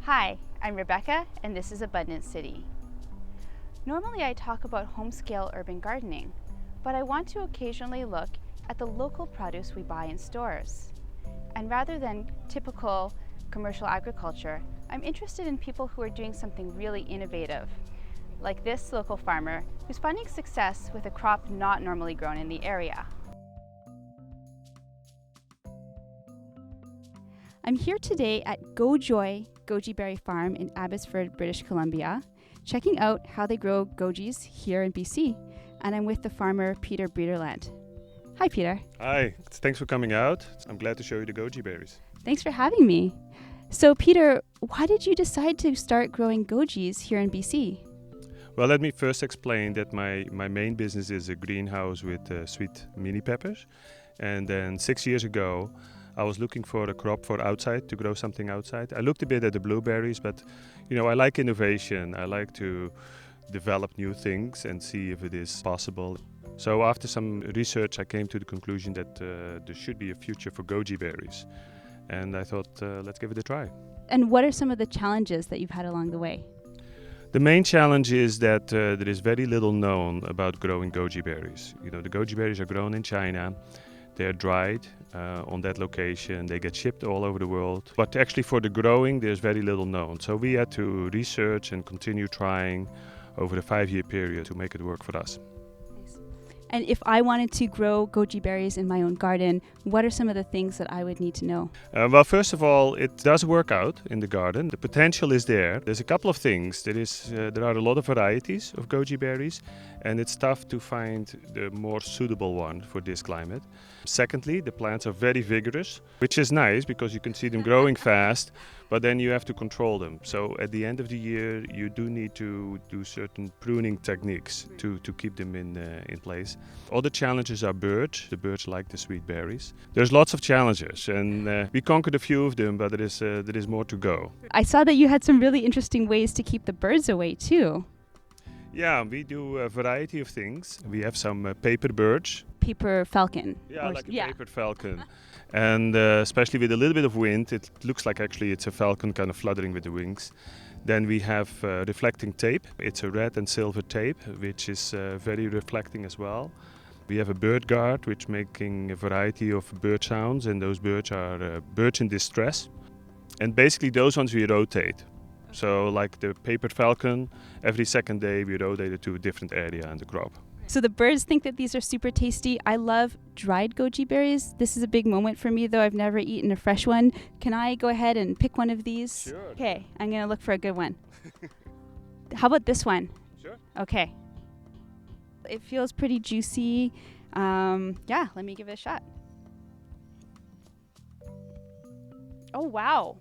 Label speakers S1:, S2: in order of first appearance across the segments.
S1: Hi, I'm Rebecca, and this is Abundant City. Normally I talk about home-scale urban gardening, but I want to occasionally look at the local produce we buy in stores. And rather than typical commercial agriculture, I'm interested in people who are doing something really innovative, like this local farmer who's finding success with a crop not normally grown in the area. I'm here today at Gojoy Goji Berry Farm in Abbotsford, British Columbia, checking out how they grow gojis here in BC. And I'm with the farmer Peter Breederland. Hi, Peter.
S2: Hi, thanks for coming out. I'm glad to show you the goji berries.
S1: Thanks for having me. So, Peter, why did you decide to start growing gojis here in BC?
S2: Well, let me first explain that my main business is a greenhouse with sweet mini peppers. And then 6 years ago, I was looking for a crop for outside, to grow something outside. I looked a bit at the blueberries, but I like innovation. I like to develop new things and see if it is possible. So after some research, I came to the conclusion that there should be a future for goji berries. And I thought, let's give it a try.
S1: And what are some of the challenges that you've had along the way?
S2: The main challenge is that there is very little known about growing goji berries. The goji berries are grown in China. They are dried on that location. They get shipped all over the world. But actually for the growing, there's very little known. So we had to research and continue trying over a 5-year period to make it work for us.
S1: And if I wanted to grow goji berries in my own garden, what are some of the things that I would need to know?
S2: Well, first of all, it does work out in the garden. The potential is there. There's a couple of things. There are a lot of varieties of goji berries, and it's tough to find the more suitable one for this climate. Secondly, the plants are very vigorous, which is nice because you can see them growing fast, but then you have to control them. So at the end of the year, you do need to do certain pruning techniques to keep them in place. Other challenges are birds. The birds like the sweet berries. There's lots of challenges, and we conquered a few of them, but there is more to go.
S1: I saw that you had some really interesting ways to keep the birds away too.
S2: Yeah, we do a variety of things. We have some paper birds.
S1: Paper falcon.
S2: Yeah, like a paper falcon. And especially with a little bit of wind, it looks like actually it's a falcon kind of fluttering with the wings. Then we have reflecting tape. It's a red and silver tape, which is very reflecting as well. We have a bird guard, which making a variety of bird sounds, and those birds are birds in distress. And basically those ones we rotate. So like the paper falcon, every second day we rotate it to a different area in the crop.
S1: So the birds think that these are super tasty. I love dried goji berries. This is a big moment for me, though. I've never eaten a fresh one. Can I go ahead and pick one of these?
S2: Sure.
S1: Okay, I'm going to look for a good one. How about this one?
S2: Sure.
S1: Okay. It feels pretty juicy. Yeah, let me give it a shot. Oh, wow.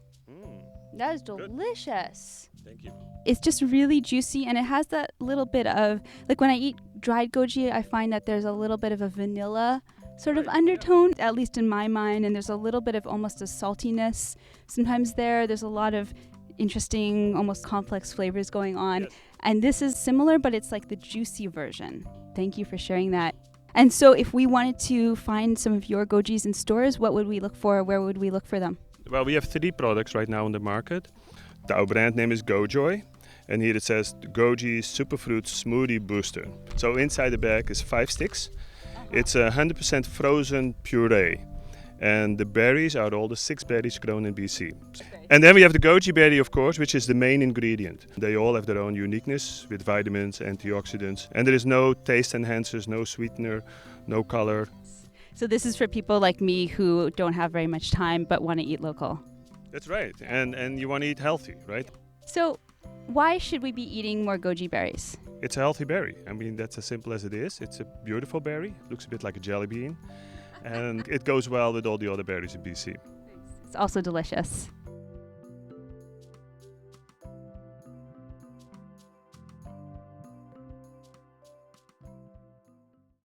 S1: That is delicious.
S2: Thank you.
S1: It's just really juicy, and it has that little bit of, like when I eat dried goji, I find that there's a little bit of a vanilla sort of undertone, at least in my mind, and there's a little bit of almost a saltiness sometimes there. There's a lot of interesting, almost complex flavors going on.
S2: Yes.
S1: And this is similar, but it's like the juicy version. Thank you for sharing that. And so if we wanted to find some of your gojis in stores, what would we look for? Where would we look for them?
S2: Well, we have 3 products right now on the market. Our brand name is Gojoy, and here it says Goji Superfruit Smoothie Booster. So inside the bag is 5 sticks. It's a 100% frozen puree, and the berries are all the 6 berries grown in BC. And then we have the goji berry, of course, which is the main ingredient. They all have their own uniqueness with vitamins, antioxidants, and there is no taste enhancers, no sweetener, no color.
S1: So this is for people like me who don't have very much time but want to eat local.
S2: That's right, and you want to eat healthy, right?
S1: So why should we be eating more goji berries?
S2: It's a healthy berry. I mean, that's as simple as it is. It's a beautiful berry, looks a bit like a jelly bean, and it goes well with all the other berries in BC.
S1: It's also delicious.